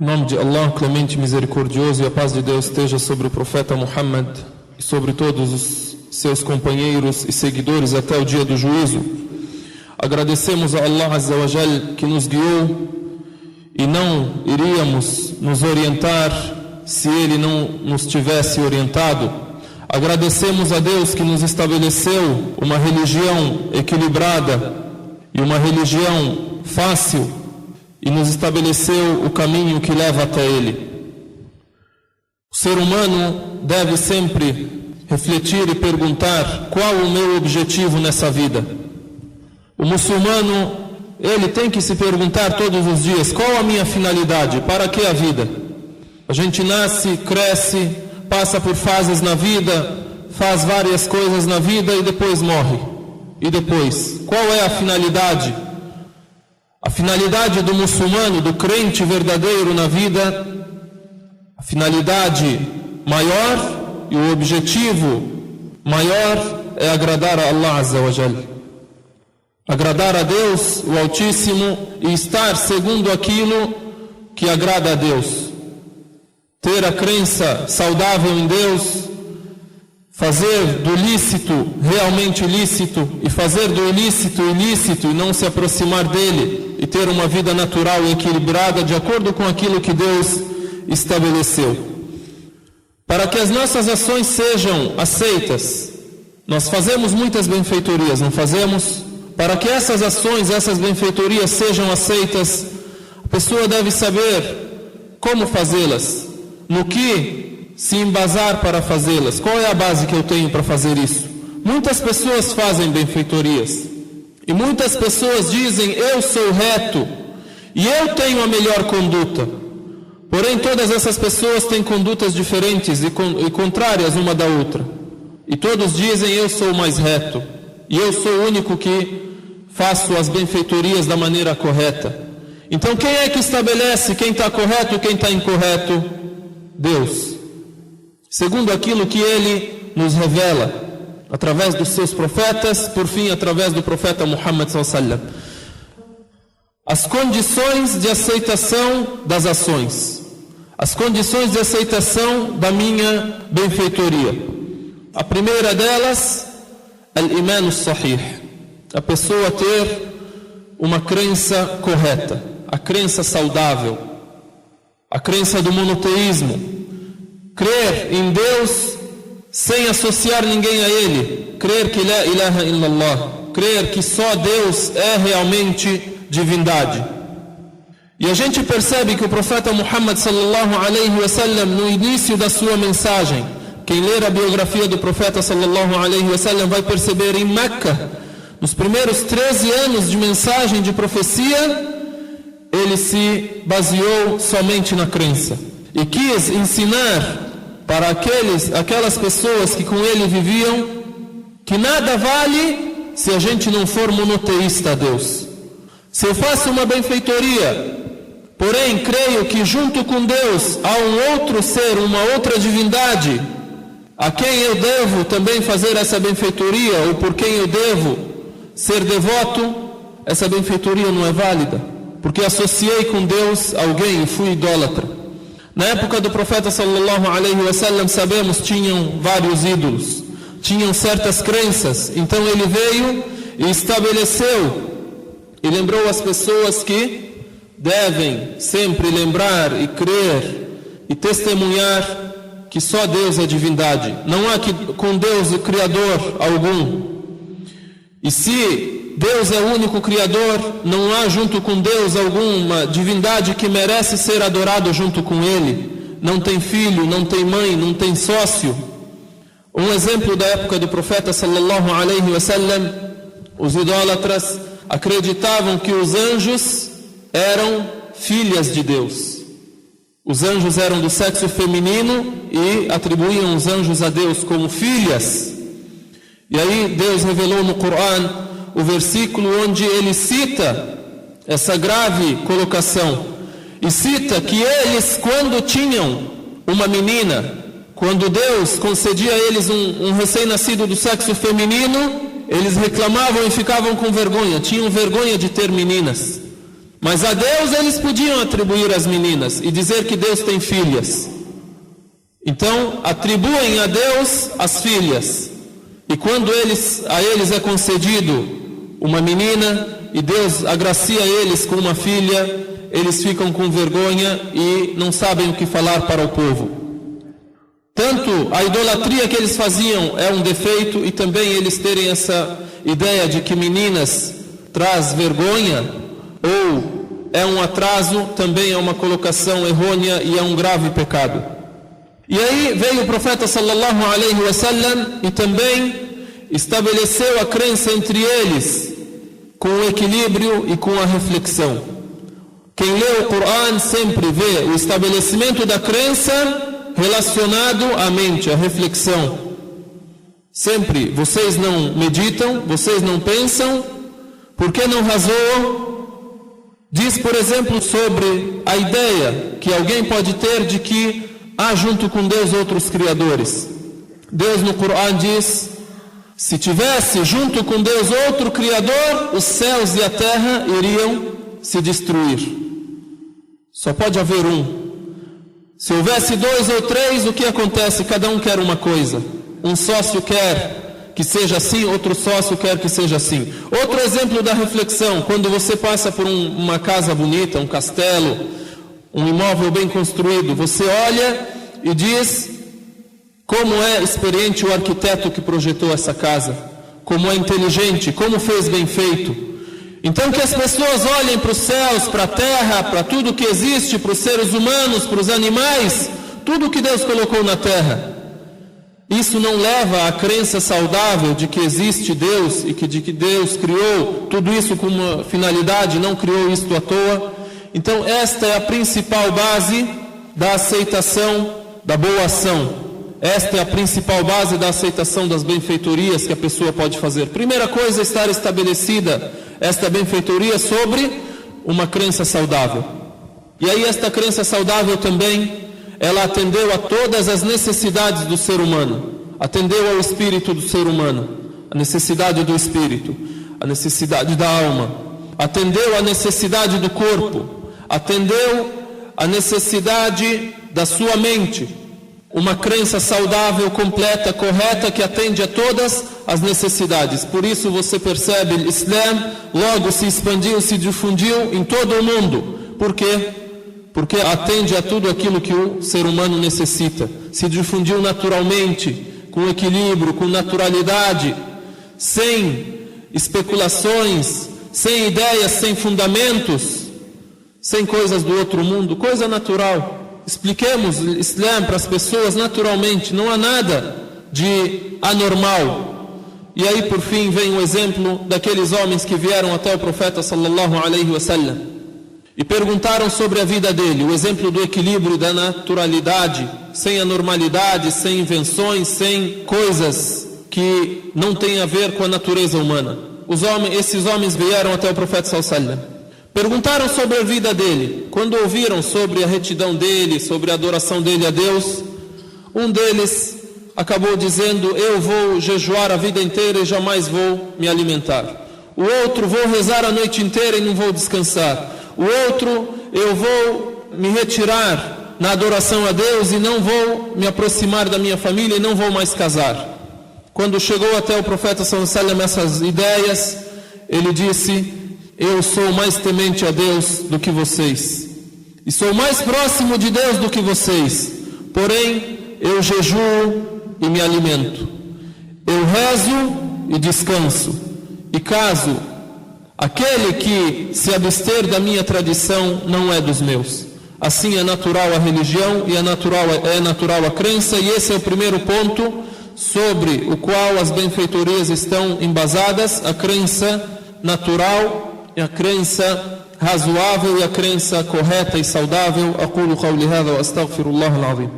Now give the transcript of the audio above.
Em nome de Allah, clemente e misericordioso, e a paz de Deus esteja sobre o profeta Muhammad e sobre todos os seus companheiros e seguidores até o dia do juízo. Agradecemos a Allah Azza wa Jal que nos guiou e não iríamos nos orientar se Ele não nos tivesse orientado. Agradecemos a Deus que nos estabeleceu uma religião equilibrada e uma religião fácil e nos estabeleceu o caminho que leva até Ele. O ser humano deve sempre refletir e perguntar: qual o meu objetivo nessa vida? O muçulmano, ele tem que se perguntar todos os dias: qual a minha finalidade? Para que a vida? A gente nasce, cresce, passa por fases na vida, faz várias coisas na vida e depois morre. E depois, qual é a finalidade? A finalidade do muçulmano, do crente verdadeiro na vida, a finalidade maior e o objetivo maior é agradar a Allah Azza wa Jal. Agradar a Deus, o Altíssimo, e estar segundo aquilo que agrada a Deus. Ter a crença saudável em Deus, fazer do lícito realmente lícito e fazer do ilícito ilícito e não se aproximar dele e ter uma vida natural e equilibrada de acordo com aquilo que Deus estabeleceu. Para que as nossas ações sejam aceitas, nós fazemos muitas benfeitorias, não fazemos? Para que essas ações, essas benfeitorias sejam aceitas, a pessoa deve saber como fazê-las, no que se embasar para fazê-las. Qual é a base que eu tenho para fazer isso? Muitas pessoas fazem benfeitorias e muitas pessoas dizem: eu sou reto e eu tenho a melhor conduta. Porém, todas essas pessoas têm condutas diferentes e contrárias uma da outra. E todos dizem: eu sou o mais reto e eu sou o único que faço as benfeitorias da maneira correta. Então, quem é que estabelece quem está correto e quem está incorreto? Deus. Segundo aquilo que Ele nos revela, através dos seus profetas, por fim, através do profeta Muhammad sallallahu alaihi wasallam. As condições de aceitação das ações. As condições de aceitação da minha benfeitoria. A primeira delas, al-iman as-sahih. A pessoa ter uma crença correta, a crença saudável, a crença do monoteísmo. Crer em Deus sem associar ninguém a Ele. Crer que la ilaha illallah. Crer que só Deus é realmente divindade. E a gente percebe que o profeta Muhammad sallallahu alaihi wasallam, no início da sua mensagem, quem ler a biografia do profeta sallallahu alaihi wasallam vai perceber em Meca, nos primeiros 13 anos de mensagem de profecia, ele se baseou somente na crença e quis ensinar para aquelas pessoas que com ele viviam que nada vale se a gente não for monoteísta a Deus. Se eu faço uma benfeitoria, porém creio que junto com Deus há um outro ser, uma outra divindade, a quem eu devo também fazer essa benfeitoria, ou por quem eu devo ser devoto, essa benfeitoria não é válida, porque associei com Deus alguém e fui idólatra. Na época do profeta sallallahu alaihi wasallam, sabemos, tinham vários ídolos, tinham certas crenças. Então ele veio e estabeleceu e lembrou as pessoas que devem sempre lembrar e crer e testemunhar que só Deus é divindade. Não há com Deus o Criador algum. E se Deus é o único Criador, não há junto com Deus alguma divindade que merece ser adorado junto com Ele. Não tem filho, não tem mãe, não tem sócio. Um exemplo da época do profeta sallallahu alaihi wasallam, os idólatras acreditavam que os anjos eram filhas de Deus. Os anjos eram do sexo feminino e atribuíam os anjos a Deus como filhas. E aí Deus revelou no Corão o versículo onde ele cita essa grave colocação. E cita que eles, quando tinham uma menina, quando Deus concedia a eles um recém-nascido do sexo feminino, eles reclamavam e ficavam com vergonha, tinham vergonha de ter meninas. Mas a Deus eles podiam atribuir as meninas e dizer que Deus tem filhas. Então atribuem a Deus as filhas. E quando a eles é concedido uma menina e Deus agracia eles com uma filha, eles ficam com vergonha e não sabem o que falar para o povo. Tanto a idolatria que eles faziam é um defeito, e também eles terem essa ideia de que meninas traz vergonha ou é um atraso, também é uma colocação errônea e é um grave pecado. E aí veio o profeta sallallahu alaihi wasallam e também estabeleceu a crença entre eles com o equilíbrio e com a reflexão. Quem lê o Coran sempre vê o estabelecimento da crença relacionado à mente, à reflexão. Sempre, vocês não meditam, vocês não pensam, por que não razoam? Diz, por exemplo, sobre a ideia que alguém pode ter de que há junto com Deus outros criadores. Deus no Coran diz: se tivesse junto com Deus outro criador, os céus e a terra iriam se destruir. Só pode haver um. Se houvesse 2 ou 3, o que acontece? Cada um quer uma coisa. Um sócio quer que seja assim, outro sócio quer que seja assim. Outro exemplo da reflexão: quando você passa por uma casa bonita, um castelo, um imóvel bem construído, você olha e diz: como é experiente o arquiteto que projetou essa casa, como é inteligente, como fez bem feito. Então que as pessoas olhem para os céus, para a terra, para tudo que existe, para os seres humanos, para os animais, tudo que Deus colocou na terra. Isso não leva à crença saudável de que existe Deus e de que Deus criou tudo isso com uma finalidade, não criou isto à toa. Então esta é a principal base da aceitação da boa ação. Esta é a principal base da aceitação das benfeitorias que a pessoa pode fazer. Primeira coisa, estar estabelecida esta benfeitoria sobre uma crença saudável. E aí esta crença saudável também, ela atendeu a todas as necessidades do ser humano. Atendeu ao espírito do ser humano, a necessidade do espírito, a necessidade da alma. Atendeu a necessidade do corpo, atendeu a necessidade da sua mente. Uma crença saudável, completa, correta, que atende a todas as necessidades. Por isso você percebe, o Islã logo se expandiu, se difundiu em todo o mundo. Por quê? Porque atende a tudo aquilo que o ser humano necessita. Se difundiu naturalmente, com equilíbrio, com naturalidade, sem especulações, sem ideias, sem fundamentos, sem coisas do outro mundo, coisa natural. Expliquemos o Islã para as pessoas naturalmente, não há nada de anormal. E aí por fim vem o exemplo daqueles homens que vieram até o profeta sallallahu alaihi wasallam e perguntaram sobre a vida dele, o exemplo do equilíbrio, da naturalidade, sem anormalidade, sem invenções, sem coisas que não têm a ver com a natureza humana. Esses homens vieram até o profeta sallallahu alaihi wasallam. Perguntaram sobre a vida dele. Quando ouviram sobre a retidão dele, sobre a adoração dele a Deus, um deles acabou dizendo: eu vou jejuar a vida inteira e jamais vou me alimentar. O outro: vou rezar a noite inteira e não vou descansar. O outro: eu vou me retirar na adoração a Deus e não vou me aproximar da minha família e não vou mais casar. Quando chegou até o profeta sallallahu alaihi wasallam essas ideias, ele disse: eu sou mais temente a Deus do que vocês, e sou mais próximo de Deus do que vocês, porém eu jejuo e me alimento, eu rezo e descanso, e caso aquele que se abster da minha tradição não é dos meus. Assim é natural a religião e é natural a crença, e esse é o primeiro ponto sobre o qual as benfeitorias estão embasadas: a crença natural, a crença razoável e a crença correta e saudável. Aqulu qawli hadha wa astaghfirullah al-azim.